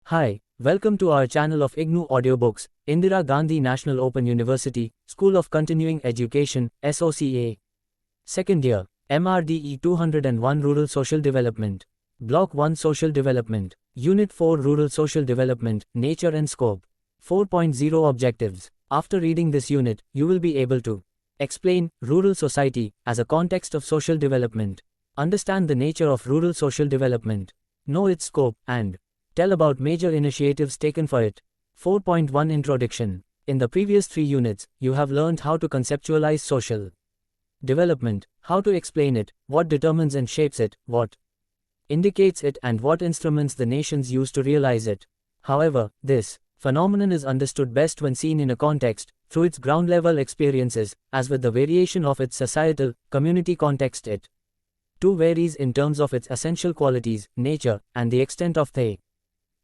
Hi, welcome to our channel of IGNOU Audiobooks, Indira Gandhi National Open University, School of Continuing Education, SOCA. Second year, MRDE 201 Rural Social Development. Block 1 Social Development. Unit 4 Rural Social Development, Nature and Scope. 4.0 Objectives. After reading this unit, you will be able to explain rural society as a context of social development, understand the nature of rural social development, know its scope, and tell about major initiatives taken for it. 4.1 Introduction. In the previous 3 units, you have learned how to conceptualize social development, how to explain it, what determines and shapes it, what indicates it, and what instruments the nations use to realize it. However, this phenomenon is understood best when seen in a context, through its ground-level experiences, as with the variation of its societal, community context it too varies in terms of its essential qualities, nature, and the extent of the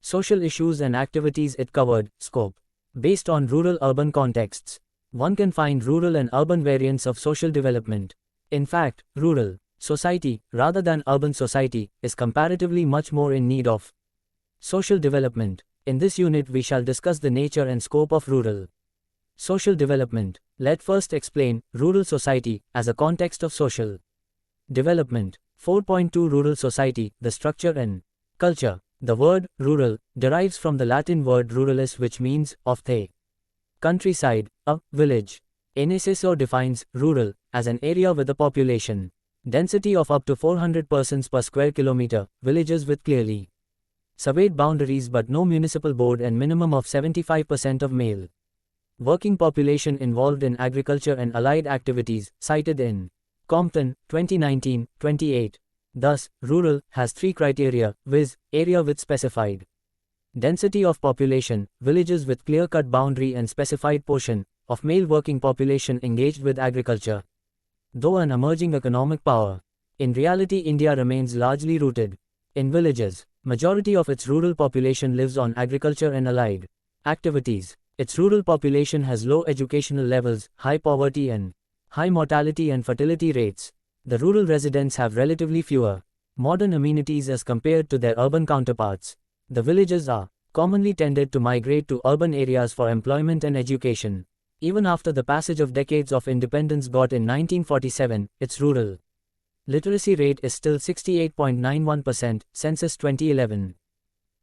social issues and activities it covered, scope. Based on rural-urban contexts, one can find rural and urban variants of social development. In fact, rural society, rather than urban society, is comparatively much more in need of social development. In this unit we shall discuss the nature and scope of rural social development. Let's first explain rural society as a context of social development. 4.2 Rural society, the structure and culture. The word rural derives from the Latin word ruralis, which means of the countryside, a village. NSSO defines rural as an area with a population density of up to 400 persons per square kilometer, villages with clearly surveyed boundaries but no municipal board, and minimum of 75% of male working population involved in agriculture and allied activities, cited in Compton, 2019, 28. Thus, rural has 3 criteria, viz., area with specified density of population, villages with clear-cut boundary and specified portion of male working population engaged with agriculture. Though an emerging economic power, in reality India remains largely rooted in villages. Majority of its rural population lives on agriculture and allied activities. Its rural population has low educational levels, high poverty and high mortality and fertility rates. The rural residents have relatively fewer modern amenities as compared to their urban counterparts. The villages are commonly tended to migrate to urban areas for employment and education. Even after the passage of decades of independence got in 1947, its rural literacy rate is still 68.91%, Census 2011.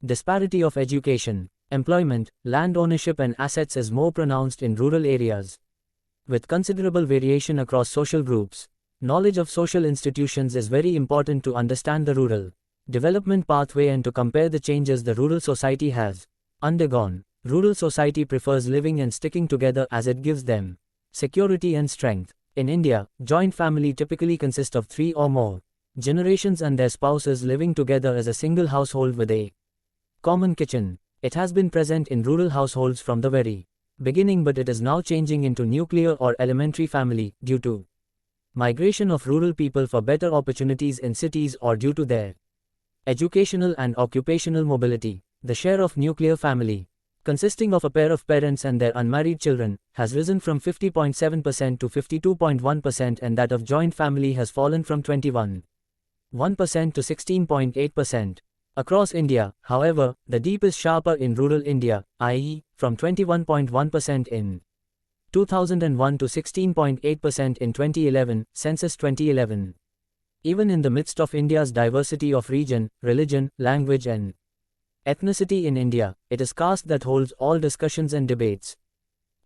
Disparity of education, employment, land ownership and assets is more pronounced in rural areas, with considerable variation across social groups. Knowledge of social institutions is very important to understand the rural development pathway and to compare the changes the rural society has undergone. Rural society prefers living and sticking together as it gives them security and strength. In India, joint family typically consist of 3 or more generations and their spouses living together as a single household with a common kitchen. It has been present in rural households from the very beginning, but it is now changing into nuclear or elementary family due to migration of rural people for better opportunities in cities or due to their educational and occupational mobility. The share of nuclear family, consisting of a pair of parents and their unmarried children, has risen from 50.7% to 52.1%, and that of joint family has fallen from 21.1% to 16.8%. Across India, however, the dip is sharper in rural India, i.e., from 21.1% in 2001 to 16.8% in 2011, Census 2011. Even in the midst of India's diversity of region, religion, language and ethnicity in India, it is caste that holds all discussions and debates.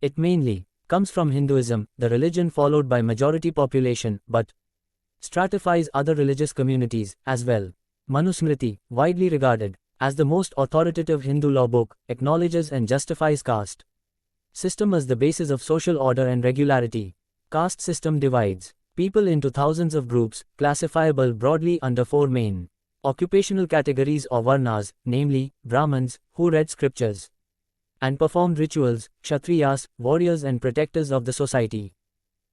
It mainly comes from Hinduism, the religion followed by majority population, but stratifies other religious communities as well. Manusmriti, widely regarded as the most authoritative Hindu law book, acknowledges and justifies caste system as the basis of social order and regularity. Caste system divides people into thousands of groups, classifiable broadly under 4 main occupational categories or varnas, namely, Brahmins, who read scriptures and performed rituals, Kshatriyas, warriors and protectors of the society,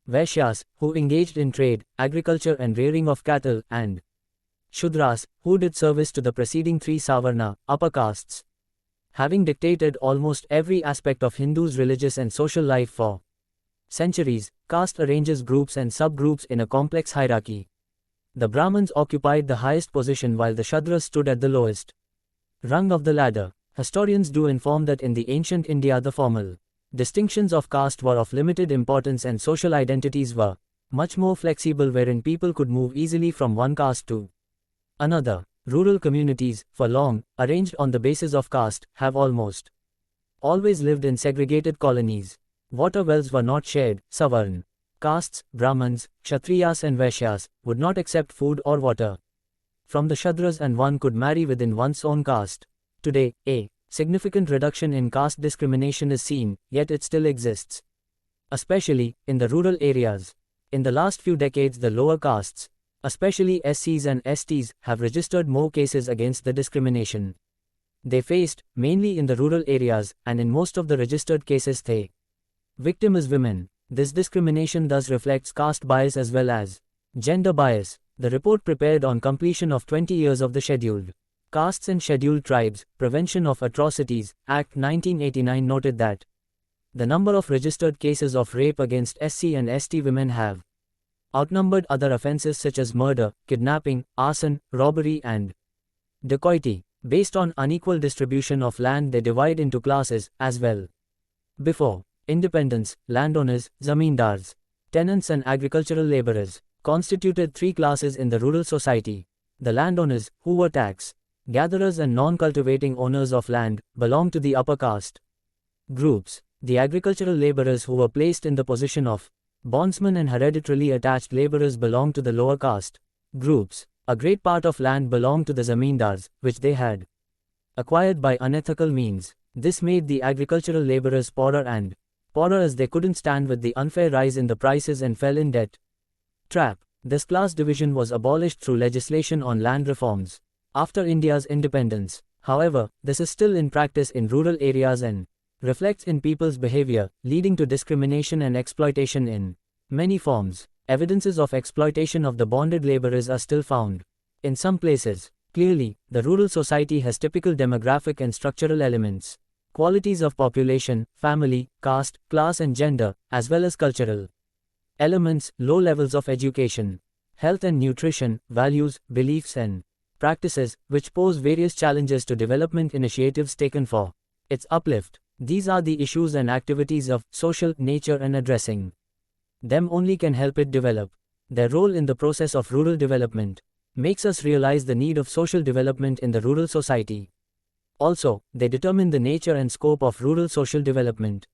Vaishyas, who engaged in trade, agriculture and rearing of cattle, and Shudras, who did service to the preceding 3 Savarna, upper castes. Having dictated almost every aspect of Hindus' religious and social life for centuries, caste arranges groups and subgroups in a complex hierarchy. The Brahmins occupied the highest position while the Shudras stood at the lowest rung of the ladder. Historians do inform that in the ancient India the formal distinctions of caste were of limited importance and social identities were much more flexible, wherein people could move easily from one caste to another. Rural communities, for long, arranged on the basis of caste, have almost always lived in segregated colonies. Water wells were not shared. Savarn castes, Brahmins, Kshatriyas and Vaishyas, would not accept food or water from the Shudras, and one could marry within one's own caste. Today, a significant reduction in caste discrimination is seen, yet it still exists, especially in the rural areas. In the last few decades, the lower castes, especially SCs and STs, have registered more cases against the discrimination they faced, mainly in the rural areas, and in most of the registered cases the victim is women. This discrimination thus reflects caste bias as well as gender bias. The report, prepared on completion of 20 years of the Scheduled Castes and Scheduled Tribes Prevention of Atrocities Act 1989, noted that the number of registered cases of rape against SC and ST women have outnumbered other offences such as murder, kidnapping, arson, robbery and dacoity. Based on unequal distribution of land, they divide into classes as well. Before independence, landowners, zamindars, tenants and agricultural labourers constituted three classes in the rural society. The landowners, who were tax gatherers and non-cultivating owners of land, belonged to the upper caste groups. The agricultural labourers, who were placed in the position of bondsmen and hereditarily attached labourers, belonged to the lower caste groups. A great part of land belonged to the zamindars, which they had acquired by unethical means. This made the agricultural labourers poorer and poorer, as they couldn't stand with the unfair rise in the prices and fell in debt trap. This class division was abolished through legislation on land reforms after India's independence. However, this is still in practice in rural areas and reflects in people's behavior, leading to discrimination and exploitation in many forms. Evidences of exploitation of the bonded laborers are still found in some places. Clearly, the rural society has typical demographic and structural elements, qualities of population, family, caste, class and gender, as well as cultural elements, low levels of education, health and nutrition, values, beliefs and practices, which pose various challenges to development initiatives taken for its uplift. These are the issues and activities of social nature, and addressing them only can help it develop. Their role in the process of rural development makes us realize the need of social development in the rural society. Also, they determine the nature and scope of rural social development.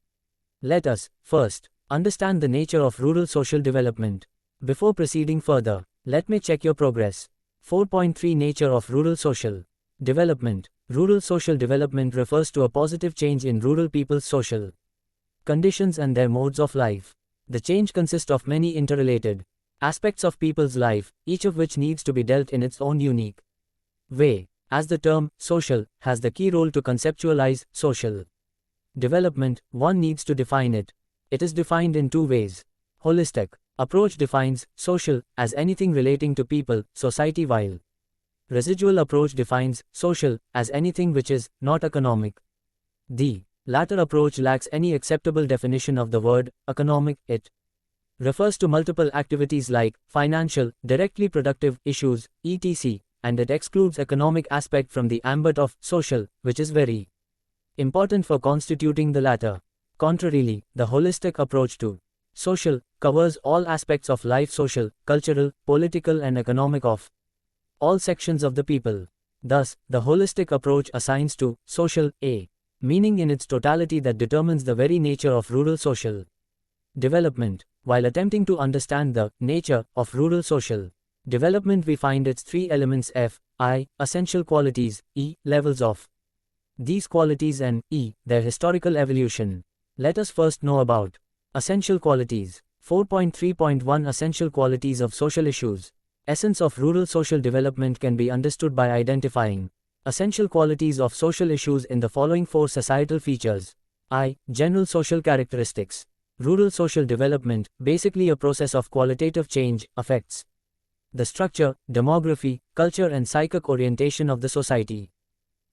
Let us, first, understand the nature of rural social development. Before proceeding further, let me check your progress. 4.3 Nature of rural social development. Rural social development refers to a positive change in rural people's social conditions and their modes of life. The change consists of many interrelated aspects of people's life, each of which needs to be dealt in its own unique way. As the term social has the key role to conceptualize social development, one needs to define it. It is defined in two ways. Holistic approach defines social as anything relating to people, society, while residual approach defines social as anything which is not economic. The latter approach lacks any acceptable definition of the word economic. It refers to multiple activities like financial, directly productive issues, etc., and it excludes economic aspect from the ambit of social, which is very important for constituting the latter. Contrarily, the holistic approach to social covers all aspects of life, social, cultural, political and economic, of all sections of the people. Thus, the holistic approach assigns to social a meaning in its totality that determines the very nature of rural social development. While attempting to understand the nature of rural social development, we find its three elements: F, I, essential qualities, E, levels of these qualities, and E, their historical evolution. Let us first know about essential qualities. 4.3.1 Essential qualities of social issues. Essence of rural social development can be understood by identifying essential qualities of social issues in the following four societal features. I. General social characteristics. Rural social development, basically a process of qualitative change, affects the structure, demography, culture and psychic orientation of the society.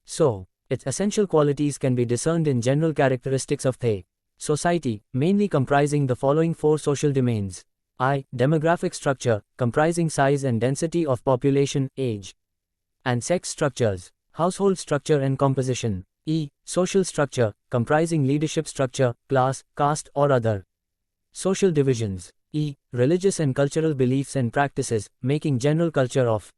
So, its essential qualities can be discerned in general characteristics of the society, mainly comprising the following four social domains. I. Demographic structure, comprising size and density of population, age, and sex structures. Household structure and composition. E. Social structure, comprising leadership structure, class, caste or other. Social divisions. E. Religious and cultural beliefs and practices, making general culture of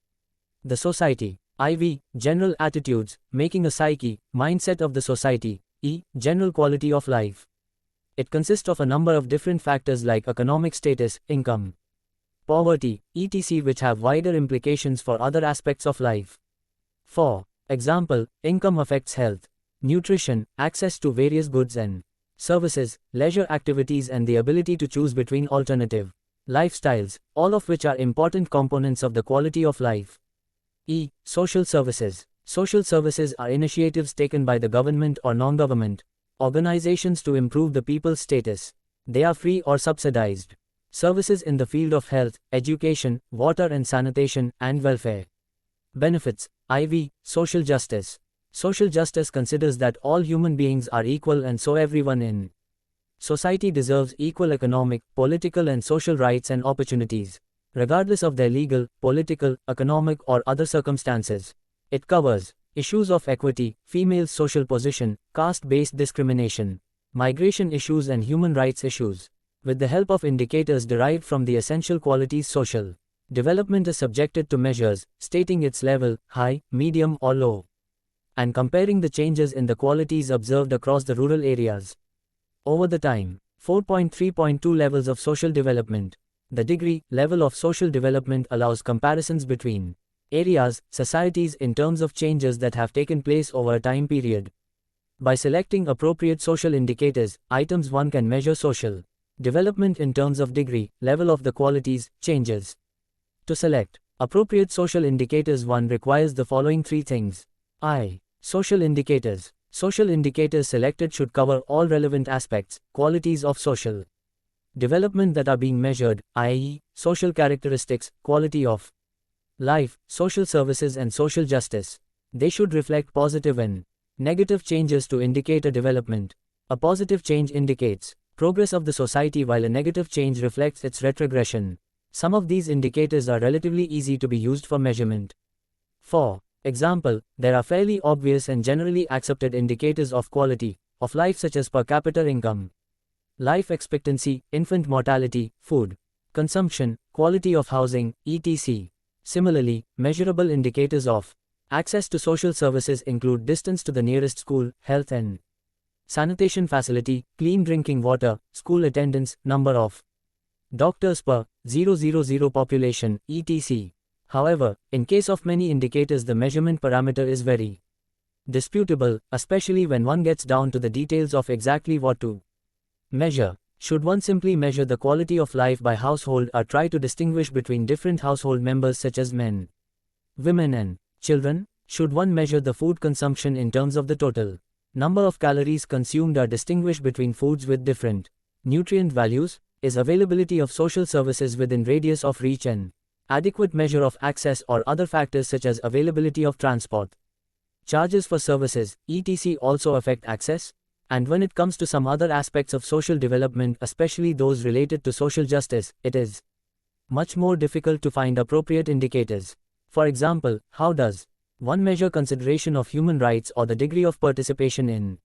the society. IV. General attitudes, making a psyche, mindset of the society. E. General quality of life. It consists of a number of different factors like economic status, income, poverty, etc., which have wider implications for other aspects of life. For example, income affects health, nutrition, access to various goods and services, leisure activities, and the ability to choose between alternative lifestyles, all of which are important components of the quality of life. E. Social services. Social services are initiatives taken by the government or non-government organizations to improve the people's status. They are free or subsidized services in the field of health, education, water and sanitation, and welfare. Benefits. IV. Social justice. Social justice considers that all human beings are equal and so everyone in society deserves equal economic, political and social rights and opportunities, regardless of their legal, political, economic or other circumstances. It covers issues of equity, female social position, caste-based discrimination, migration issues and human rights issues. With the help of indicators derived from the essential qualities, social development is subjected to measures, stating its level, high, medium or low, and comparing the changes in the qualities observed across the rural areas over the time. 4.3.2 Levels of social development. The degree, level of social development allows comparisons between areas, societies in terms of changes that have taken place over a time period. By selecting appropriate social indicators, items one can measure social development in terms of degree, level of the qualities, changes. To select appropriate social indicators, one requires the following three things. I. Social indicators. Social indicators selected should cover all relevant aspects, qualities of social development that are being measured, i.e., social characteristics, quality of life, social services and social justice. They should reflect positive and negative changes to indicate a development. A positive change indicates progress of the society while a negative change reflects its retrogression. Some of these indicators are relatively easy to be used for measurement. For example, there are fairly obvious and generally accepted indicators of quality of life such as per capita income, life expectancy, infant mortality, food consumption, quality of housing, etc. Similarly, measurable indicators of access to social services include distance to the nearest school, health and sanitation facility, clean drinking water, school attendance, number of doctors per 000 population, etc. However, in case of many indicators, the measurement parameter is very disputable, especially when one gets down to the details of exactly what to measure. Should one simply measure the quality of life by household or try to distinguish between different household members such as men, women and children? Should one measure the food consumption in terms of the total number of calories consumed or distinguish between foods with different nutrient values? Is availability of social services within radius of reach an adequate measure of access, or other factors such as availability of transport, charges for services, etc. also affect access? And when it comes to some other aspects of social development, especially those related to social justice, it is much more difficult to find appropriate indicators. For example, how does one measure consideration of human rights or the degree of participation in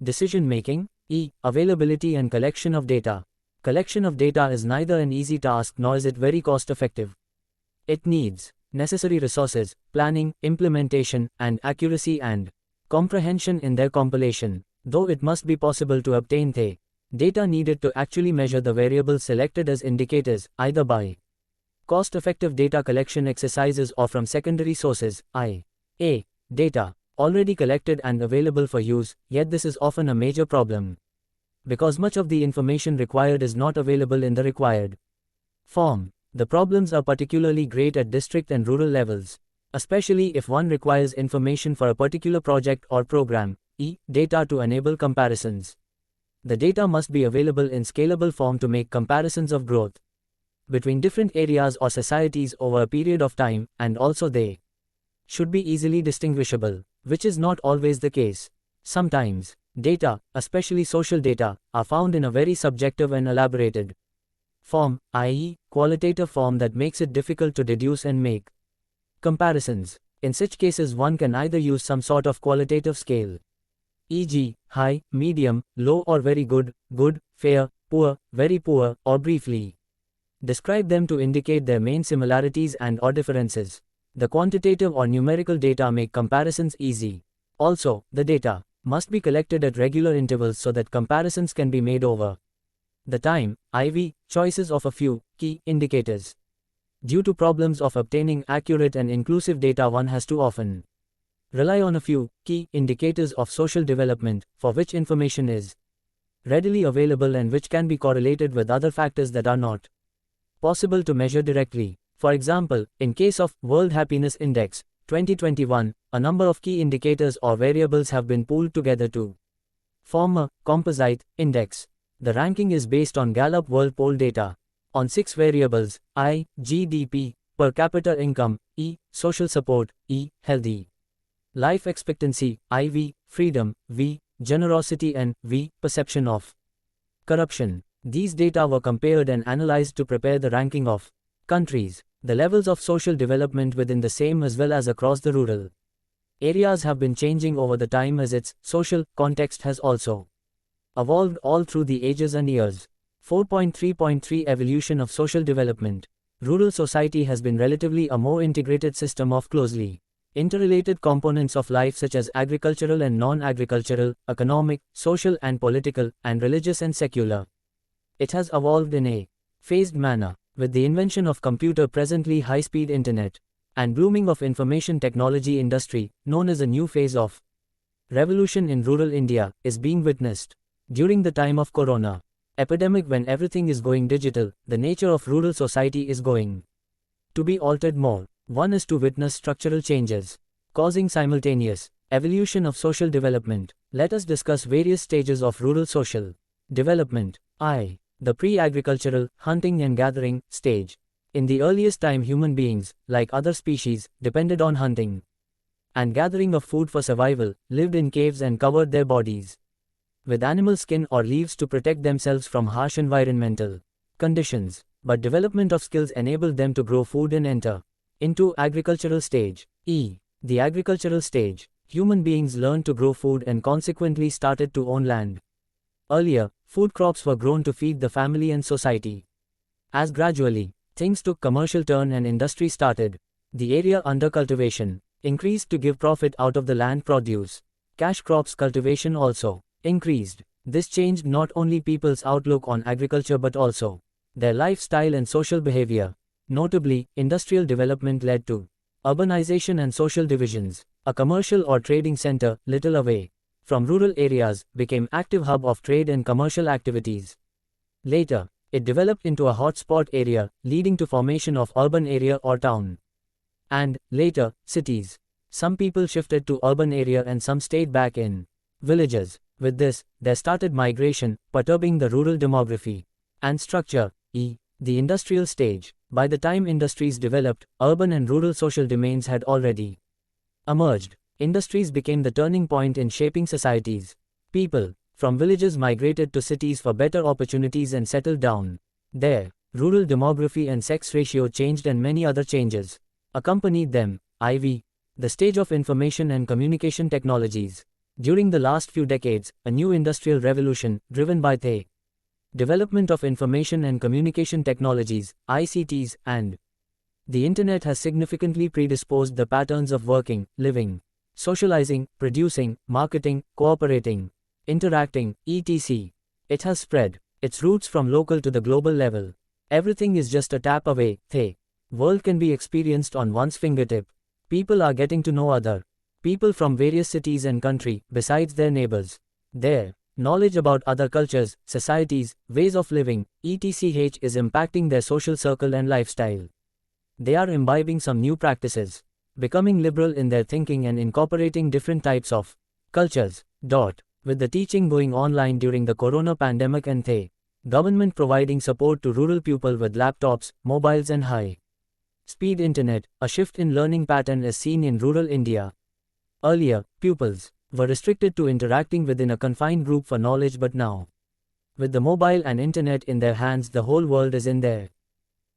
decision making? E. Availability and collection of data. Collection of data is neither an easy task nor is it very cost effective. It needs necessary resources, planning, implementation, and accuracy and comprehension in their compilation. Though it must be possible to obtain the data needed to actually measure the variables selected as indicators, either by cost-effective data collection exercises or from secondary sources, i.e., data already collected and available for use, yet this is often a major problem, because much of the information required is not available in the required form. The problems are particularly great at district and rural levels, especially if one requires information for a particular project or program. Data to enable comparisons. The data must be available in scalable form to make comparisons of growth between different areas or societies over a period of time, and also they should be easily distinguishable, which is not always the case. Sometimes, data, especially social data, are found in a very subjective and elaborated form, i.e., qualitative form that makes it difficult to deduce and make comparisons. In such cases, one can either use some sort of qualitative scale e.g., high, medium, low or very good, good, fair, poor, very poor, or briefly describe them to indicate their main similarities and/or differences. The quantitative or numerical data make comparisons easy. Also, the data must be collected at regular intervals so that comparisons can be made over the time. IV. Choices of a few key indicators. Due to problems of obtaining accurate and inclusive data, one has to often rely on a few key indicators of social development, for which information is readily available and which can be correlated with other factors that are not possible to measure directly. For example, in case of World Happiness Index 2021, a number of key indicators or variables have been pooled together to form a composite index. The ranking is based on Gallup World Poll data on 6 variables: I, GDP, per capita income, E, social support, E, healthy life expectancy, IV, freedom, V, generosity, and V, perception of corruption. These data were compared and analyzed to prepare the ranking of countries. The levels of social development within the same as well as across the rural areas have been changing over the time as its social context has also evolved all through the ages and years. 4.3.3 Evolution of social development. Rural society has been relatively a more integrated system of closely interrelated components of life such as agricultural and non-agricultural, economic, social and political, and religious and secular. It has evolved in a phased manner. With the invention of computer, presently high-speed internet, and blooming of information technology industry, known as a new phase of revolution in rural India, is being witnessed. During the time of Corona epidemic, when everything is going digital, the nature of rural society is going to be altered more. One is to witness structural changes, causing simultaneous evolution of social development. Let us discuss various stages of rural social development. I. The pre-agricultural, hunting and gathering, stage. In the earliest time, human beings, like other species, depended on hunting and gathering of food for survival, lived in caves and covered their bodies with animal skin or leaves to protect themselves from harsh environmental conditions. But development of skills enabled them to grow food and enter into agricultural stage. E. The agricultural stage. Human beings learned to grow food and consequently started to own land. Earlier, food crops were grown to feed the family and society. As gradually things took commercial turn and industry started, the area under cultivation increased to give profit out of the land produce. Cash crops cultivation also increased. This changed not only people's outlook on agriculture but also their lifestyle and social behavior. Notably, industrial development led to urbanization and social divisions. A commercial or trading center, little away from rural areas, became active hub of trade and commercial activities. Later, it developed into a hotspot area, leading to formation of urban area or town. And, later, cities. Some people shifted to urban area and some stayed back in villages. With this, there started migration, perturbing the rural demography and structure. E. The industrial stage. By the time industries developed, urban and rural social domains had already emerged. Industries became the turning point in shaping societies. People from villages migrated to cities for better opportunities and settled down there. Rural demography and sex ratio changed and many other changes accompanied them. IV. The stage of information and communication technologies. During the last few decades, a new industrial revolution, driven by the development of information and communication technologies, ICTs, and the internet, has significantly predisposed the patterns of working, living, socializing, producing, marketing, cooperating, interacting, etc. It has spread its roots from local to the global level. Everything is just a tap away. The world can be experienced on one's fingertip. People are getting to know other people from various cities and country, besides their neighbors. Their knowledge about other cultures, societies, ways of living, etc. is impacting their social circle and lifestyle. They are imbibing some new practices, becoming liberal in their thinking and incorporating different types of cultures. With the teaching going online during the corona pandemic and the government providing support to rural people with laptops, mobiles and high-speed internet, a shift in learning pattern is seen in rural India. Earlier, pupils were restricted to interacting within a confined group for knowledge, but now, with the mobile and internet in their hands, the whole world is in their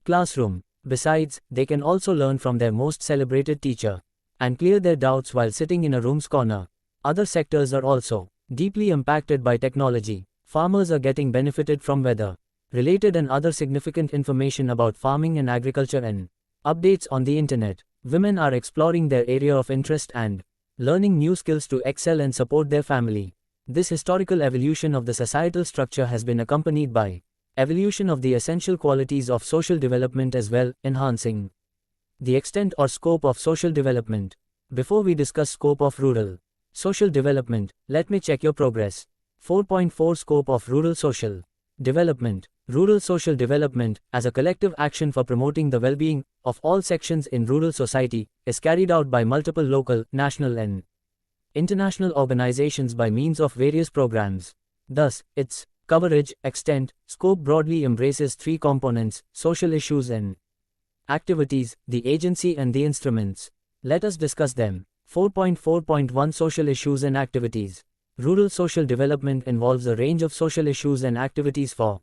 classroom. Besides, they can also learn from their most celebrated teacher and clear their doubts while sitting in a room's corner. Other sectors are also Deeply impacted by technology, farmers are getting benefited from weather related and other significant information about farming and agriculture and updates on the internet. Women are exploring their area of interest and learning new skills to excel and support their family. This historical evolution of the societal structure has been accompanied by evolution of the essential qualities of social development as well, enhancing the extent or scope of social development. Before we discuss scope of rural social development, let me check your progress. 4.4 Scope of rural social development. Rural social development, as a collective action for promoting the well-being of all sections in rural society, is carried out by multiple local, national and international organizations by means of various programs. Thus, its coverage, extent, scope broadly embraces three components: social issues and activities, the agency and the instruments. Let us discuss them. 4.4.1 Social issues and activities. Rural social development involves a range of social issues and activities for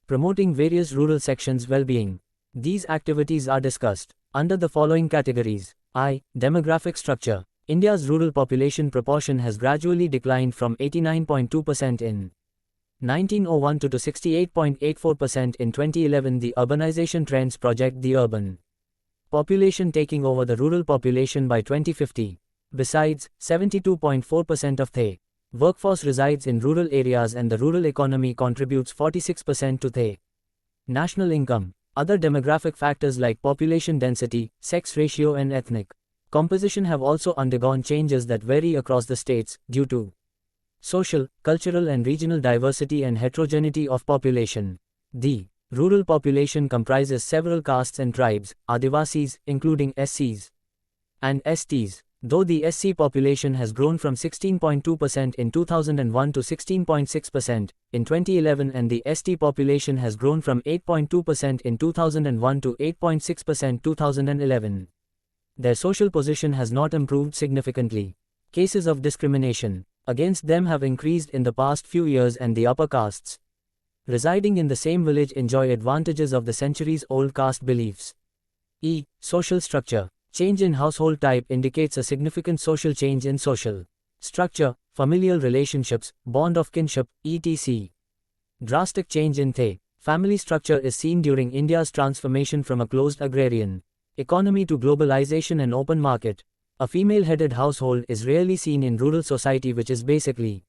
promoting various rural sections' well-being. These activities are discussed under the following categories. I. Demographic structure. India's rural population proportion has gradually declined from 89.2% in 1901 to 68.84% in 2011. The urbanization trends project the urban population taking over the rural population by 2050. Besides, 72.4% of the workforce resides in rural areas and the rural economy contributes 46% to the national income. Other demographic factors like population density, sex ratio and ethnic composition have also undergone changes that vary across the states, due to social, cultural and regional diversity and heterogeneity of population. The rural population comprises several castes and tribes, Adivasis, including SCs and STs. Though the SC population has grown from 16.2% in 2001 to 16.6% in 2011 and the ST population has grown from 8.2% in 2001 to 8.6% 2011. Their social position has not improved significantly. Cases of discrimination against them have increased in the past few years and the upper castes residing in the same village enjoy advantages of the centuries-old caste beliefs. E. Social structure. Change in household type indicates a significant social change in social structure, familial relationships, bond of kinship, etc. Drastic change in the family structure is seen during India's transformation from a closed agrarian economy to globalization and open market. A female-headed household is rarely seen in rural society, which is basically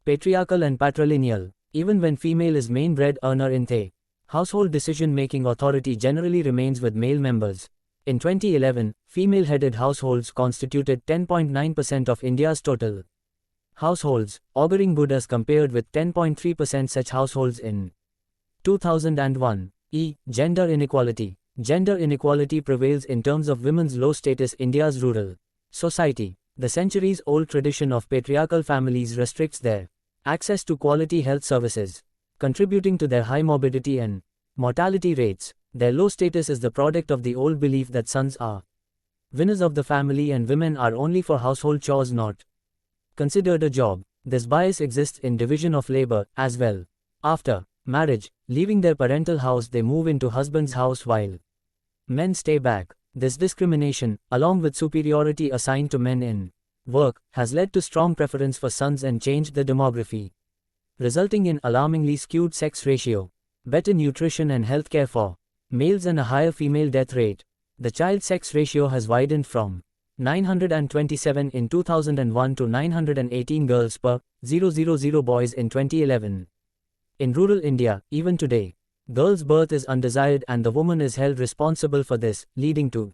patriarchal and patrilineal. Even when female is main bread earner in the household, decision-making authority generally remains with male members. In 2011, female-headed households constituted 10.9% of India's total households, auguring good as compared with 10.3% such households in 2001. E. Gender inequality. Gender inequality prevails in terms of women's low status. India's rural society. The centuries-old tradition of patriarchal families restricts their access to quality health services, contributing to their high morbidity and mortality rates. Their low status is the product of the old belief that sons are winners of the family and women are only for household chores, not considered a job. This bias exists in division of labor as well. After marriage, leaving their parental house, they move into husband's house while men stay back. This discrimination, along with superiority assigned to men in work, has led to strong preference for sons and changed the demography, resulting in alarmingly skewed sex ratio, better nutrition and health care for males and a higher female death rate. The child sex ratio has widened from 927 in 2001 to 918 girls per 000 boys in 2011. In rural India, even today, girls' birth is undesired and the woman is held responsible for this, leading to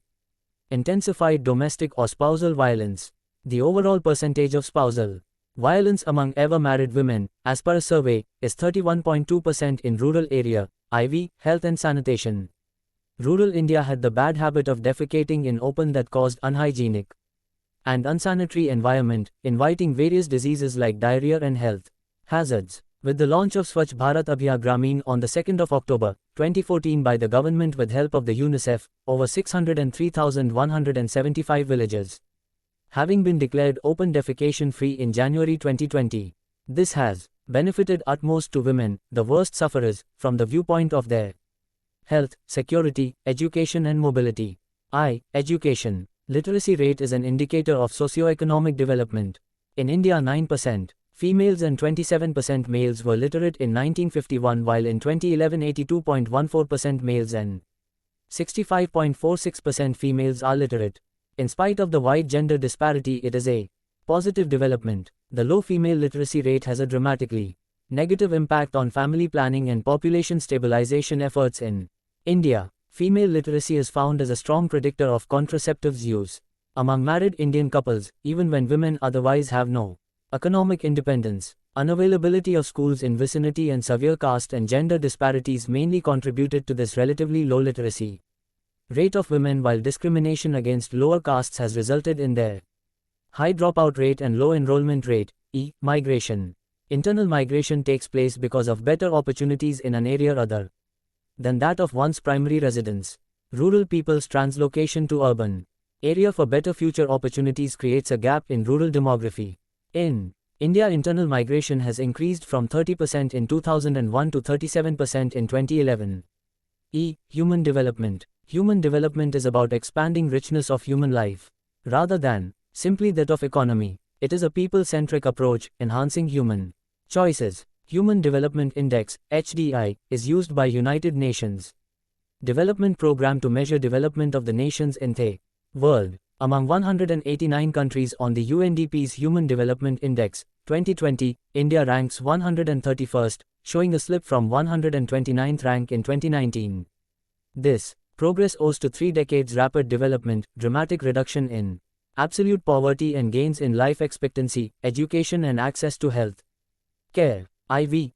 intensified domestic or spousal violence. The overall percentage of spousal violence among ever-married women, as per a survey, is 31.2% in rural area. IV, health and sanitation. Rural India had the bad habit of defecating in open that caused unhygienic and unsanitary environment, inviting various diseases like diarrhea and health hazards. With the launch of Swachh Bharat Abhiyan Gramin on the 2nd of October, 2014 by the government with help of the UNICEF, over 603,175 villages having been declared open defecation free in January 2020. This has benefited utmost to women, the worst sufferers, from the viewpoint of their health, security, education and mobility. I. Education. Literacy rate is an indicator of socio-economic development. In India 9%, Females and 27% males were literate in 1951, while in 2011 82.14% males and 65.46% females are literate. In spite of the wide gender disparity, it is a positive development. The low female literacy rate has a dramatically negative impact on family planning and population stabilization efforts in India. Female literacy is found as a strong predictor of contraceptives use among married Indian couples, even when women otherwise have no economic independence. Unavailability of schools in vicinity and severe caste and gender disparities mainly contributed to this relatively low literacy rate of women, while discrimination against lower castes has resulted in their high dropout rate and low enrollment rate. Migration. Internal migration takes place because of better opportunities in an area other than that of one's primary residence. Rural people's translocation to urban area for better future opportunities creates a gap in rural demography. In India, internal migration has increased from 30% in 2001 to 37% in 2011. Human development. Human development is about expanding richness of human life, rather than simply that of economy. It is a people-centric approach, enhancing human choices. Human Development Index, HDI, is used by United Nations Development Program to measure development of the nations in the world. Among 189 countries on the UNDP's Human Development Index, 2020, India ranks 131st, showing a slip from 129th rank in 2019. This progress owes to 3 decades rapid development, dramatic reduction in absolute poverty and gains in life expectancy, education and access to health care,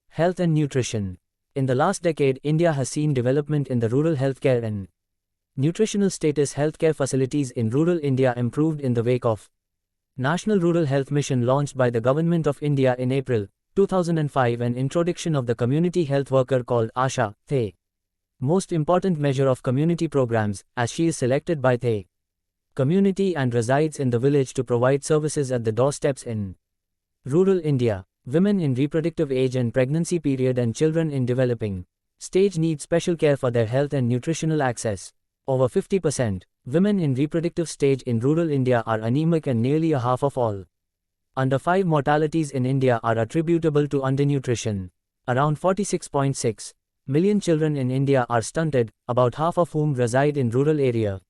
health and nutrition. In the last decade, India has seen development in the rural healthcare and nutritional status. Healthcare facilities in rural India improved in the wake of National Rural Health Mission launched by the Government of India in April 2005 and introduction of the community health worker called Asha, the most important measure of community programs, as she is selected by the community and resides in the village to provide services at the doorsteps in rural India. Women in reproductive age and pregnancy period and children in developing stage need special care for their health and nutritional access. Over 50% women in reproductive stage in rural India are anemic, and nearly a half of all under 5 mortalities in India are attributable to undernutrition. Around 46.6 million children in India are stunted, about half of whom reside in rural area.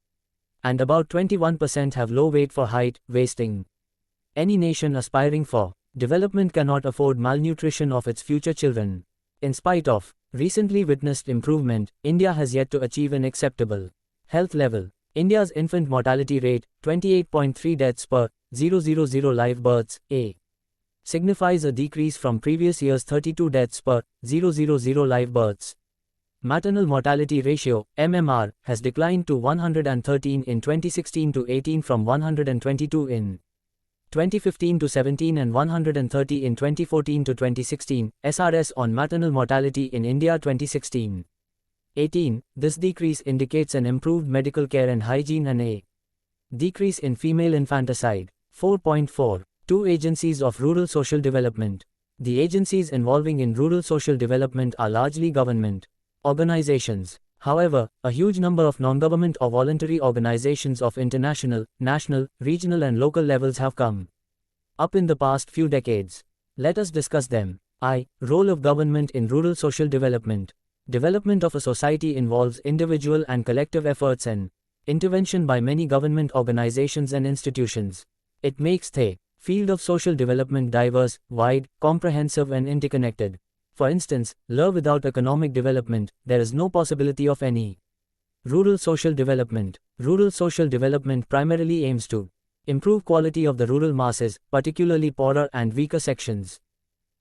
And about 21% have low weight for height, wasting. Any nation aspiring for development cannot afford malnutrition of its future children. In spite of recently witnessed improvement, India has yet to achieve an acceptable health level. India's infant mortality rate, 28.3 deaths per 000 live births, signifies a decrease from previous year's 32 deaths per 000 live births. Maternal mortality ratio, MMR, has declined to 113 in 2016 to 18 from 122 in 2015 to 17 and 130 in 2014 to 2016, SRS on maternal mortality in India 2016. 18. This decrease indicates an improved medical care and hygiene and a decrease in female infanticide. 4.4. 2 Agencies of Rural Social Development. The agencies involving in rural social development are largely government organizations. However, a huge number of non-government or voluntary organizations of international, national, regional and local levels have come up in the past few decades. Let us discuss them. Role of government in rural social development. Development of a society involves individual and collective efforts and intervention by many government organizations and institutions. It makes the field of social development diverse, wide, comprehensive and interconnected. For instance, without economic development, there is no possibility of any rural social development. Rural social development primarily aims to improve quality of the rural masses, particularly poorer and weaker sections.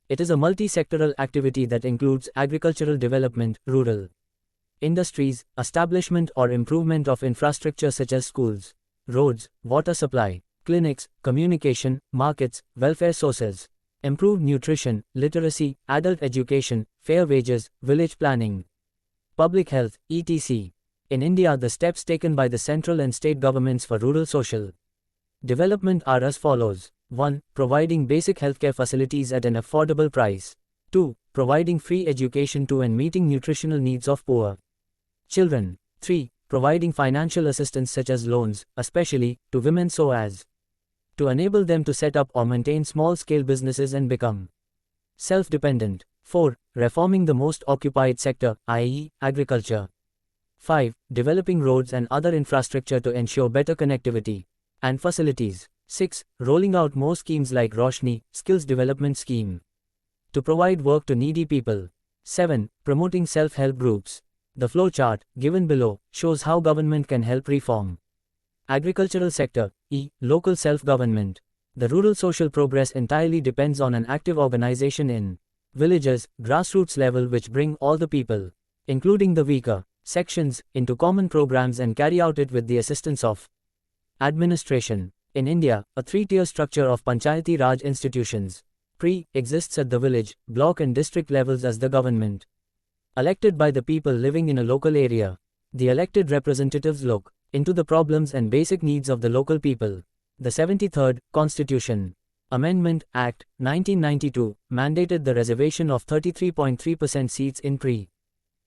It is a multi-sectoral activity that includes agricultural development, rural industries, establishment or improvement of infrastructure such as schools, roads, water supply, clinics, communication, markets, welfare sources, improved nutrition, literacy, adult education, fair wages, village planning, public health, etc. In India, the steps taken by the central and state governments for rural social development are as follows. 1. Providing basic healthcare facilities at an affordable price. 2. Providing free education to and meeting nutritional needs of poor children. 3. Providing financial assistance such as loans, especially to women so as to enable them to set up or maintain small-scale businesses and become self-dependent. 4. Reforming the most occupied sector, i.e., agriculture. 5. Developing roads and other infrastructure to ensure better connectivity and facilities. 6. Rolling out more schemes like Roshni, Skills Development Scheme, to provide work to needy people. 7. Promoting self-help groups. The flowchart, given below, shows how government can help reform agricultural sector, local self-government. The rural social progress entirely depends on an active organization in villages, grassroots level, which bring all the people, including the weaker sections, into common programs and carry out it with the assistance of administration. In India, a three-tier structure of Panchayati Raj institutions exists at the village, block and district levels as the government, elected by the people living in a local area. The elected representatives look into the problems and basic needs of the local people. The 73rd Constitution Amendment Act, 1992, mandated the reservation of 33.3% seats in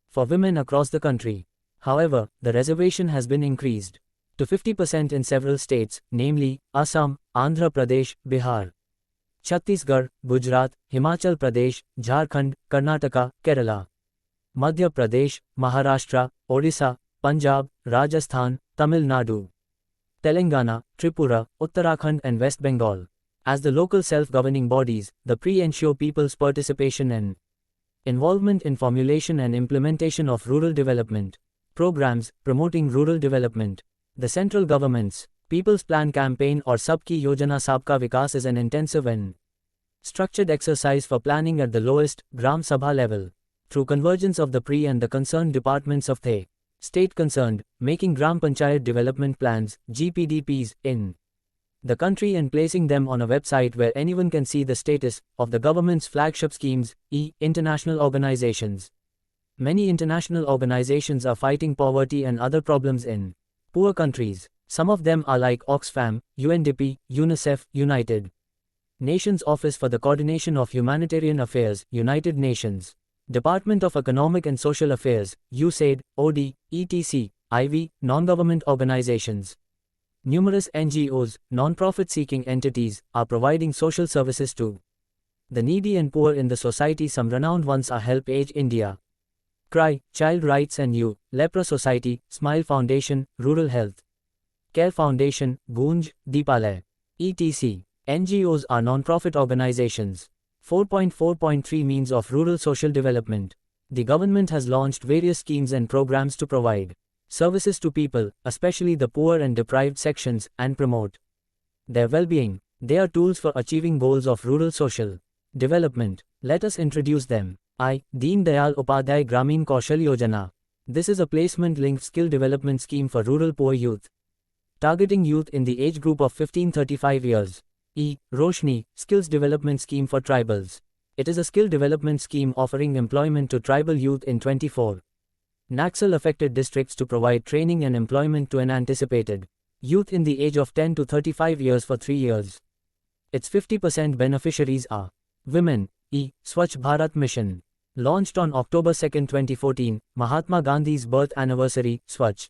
for women across the country. However, the reservation has been increased to 50% in several states, namely, Assam, Andhra Pradesh, Bihar, Chhattisgarh, Gujarat, Himachal Pradesh, Jharkhand, Karnataka, Kerala, Madhya Pradesh, Maharashtra, Odisha, Punjab, Rajasthan, Tamil Nadu, Telangana, Tripura, Uttarakhand and West Bengal. As the local self-governing bodies, the ensure people's participation and involvement in formulation and implementation of rural development programs, promoting rural development. The central government's People's Plan Campaign or Sabki Yojana Sabka Vikas is an intensive and structured exercise for planning at the lowest, Gram Sabha level, through convergence of the and the concerned departments of the state concerned, making Gram Panchayat development plans, GPDPs, in the country and placing them on a website where anyone can see the status of the government's flagship schemes, international organizations. Many international organizations are fighting poverty and other problems in poor countries. Some of them are like Oxfam, UNDP, UNICEF, United Nations Office for the Coordination of Humanitarian Affairs, United Nations, Department of Economic and Social Affairs, USAID, OD, etc., IV, non-government organizations. Numerous NGOs, non-profit seeking entities, are providing social services to the needy and poor in the society. Some renowned ones are Help Age India, CRY, Child Rights and You, Lepra Society, Smile Foundation, Rural Health Care Foundation, Gunj, Deepalaya, etc. NGOs are non-profit organizations. 4.4.3 Means of rural social development. The government has launched various schemes and programs to provide services to people, especially the poor and deprived sections, and promote their well-being. They are tools for achieving goals of rural social development. Let us introduce them. Deen Dayal Upadhyay Gramin Kaushal Yojana. This is a placement-linked skill development scheme for rural poor youth, targeting youth in the age group of 15-35 years. Roshni, Skills Development Scheme for Tribals. It is a skill development scheme offering employment to tribal youth in 24 Naxal-affected districts to provide training and employment to an anticipated youth in the age of 10 to 35 years for 3 years. Its 50% beneficiaries are women. Swachh Bharat Mission. Launched on October 2, 2014, Mahatma Gandhi's birth anniversary, Swachh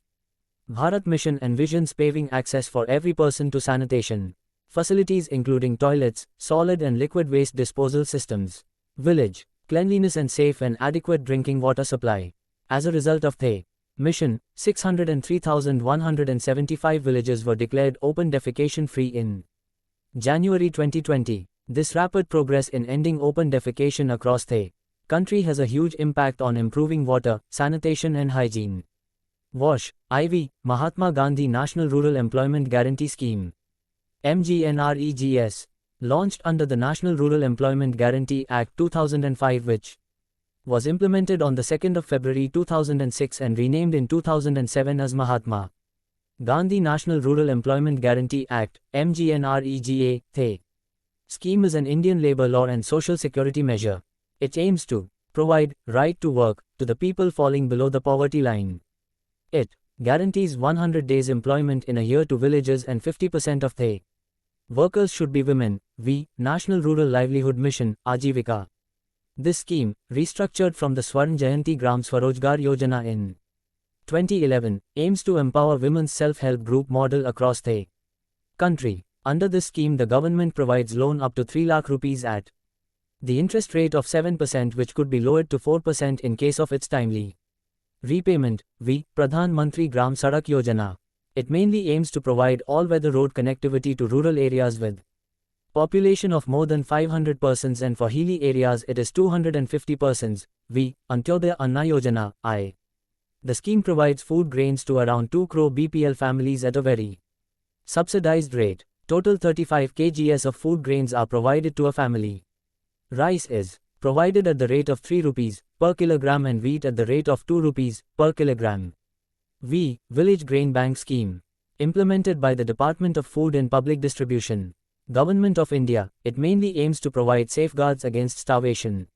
Bharat Mission envisions paving access for every person to sanitation facilities including toilets, solid and liquid waste disposal systems, village cleanliness and safe and adequate drinking water supply. As a result of the mission, 603,175 villages were declared open defecation free in January 2020. This rapid progress in ending open defecation across the country has a huge impact on improving water, sanitation and hygiene. WASH, IV, Mahatma Gandhi National Rural Employment Guarantee Scheme. MGNREGS. Launched under the National Rural Employment Guarantee Act 2005 which was implemented on the 2nd of February 2006 and renamed in 2007 as Mahatma Gandhi National Rural Employment Guarantee Act, MGNREGA. The scheme is an Indian labor law and social security measure. It aims to provide right to work to the people falling below the poverty line. It guarantees 100 days employment in a year to villages and 50% of the workers should be women. National Rural Livelihood Mission, Ajivika. This scheme, restructured from the Swarn Jayanti Gram Swarojgar Yojana in 2011, aims to empower women's self-help group model across the country. Under this scheme, the government provides loan up to 3 lakh rupees at the interest rate of 7%, which could be lowered to 4% in case of its timely repayment. V. Pradhan Mantri Gram Sadak Yojana. It mainly aims to provide all-weather road connectivity to rural areas with population of more than 500 persons, and for hilly areas it is 250 persons. V. Antyodaya Anna Yojana. I. The scheme provides food grains to around 2 crore BPL families at a very subsidized rate. Total 35 kgs of food grains are provided to a family. Rice is provided at the rate of 3 rupees per kilogram and wheat at the rate of 2 rupees per kilogram. V. Village Grain Bank Scheme. Implemented by the Department of Food and Public Distribution, Government of India, it mainly aims to provide safeguards against starvation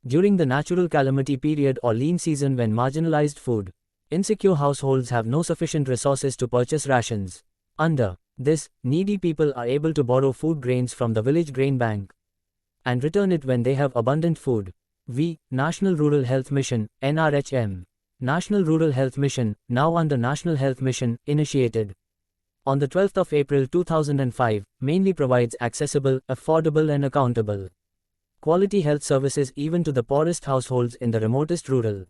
during the natural calamity period or lean season, when marginalized food insecure households have no sufficient resources to purchase rations. Under this, needy people are able to borrow food grains from the Village Grain Bank and return it when they have abundant food. V. National Rural Health Mission, NRHM. National Rural Health Mission, now under National Health Mission, initiated on the 12th of April 2005, mainly provides accessible, affordable and accountable quality health services even to the poorest households in the remotest rural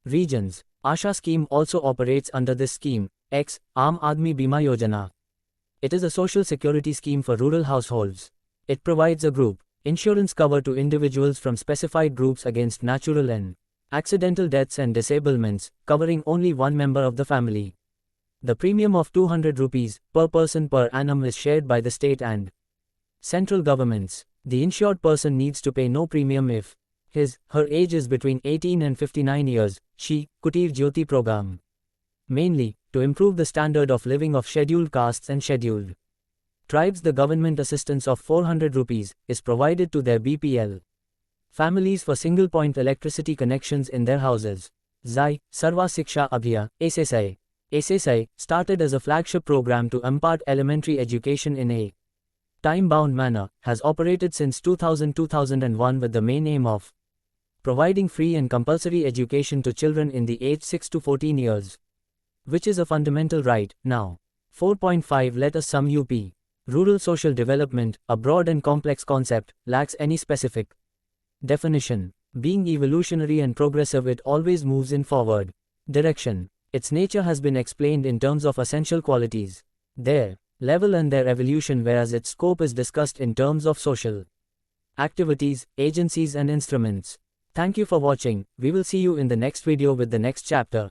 regions. Asha scheme also operates under this scheme. X. Aam Aadmi Bima Yojana. It is a social security scheme for rural households. It provides a group insurance cover to individuals from specified groups against natural and accidental deaths and disablements, covering only one member of the family. The premium of 200 rupees per person per annum is shared by the state and central governments. The insured person needs to pay no premium if her age is between 18 and 59 years. She, Kutir Jyoti program. Mainly, to improve the standard of living of scheduled castes and scheduled tribes, the government assistance of 400 rupees is provided to their BPL families for single-point electricity connections in their houses. Zai, Sarva Siksha Abhiyan, SSI. SSI, started as a flagship program to impart elementary education in a time-bound manner, has operated since 2000-2001 with the main aim of providing free and compulsory education to children in the age 6 to 14 years, which is a fundamental right. Now, 4.5 Let us sum UP. Rural social development, a broad and complex concept, lacks any specific definition. Being evolutionary and progressive, it always moves in forward direction. Its nature has been explained in terms of essential qualities, their level and their evolution, whereas its scope is discussed in terms of social activities, agencies and instruments. Thank you for watching. We will see you in the next video with the next chapter.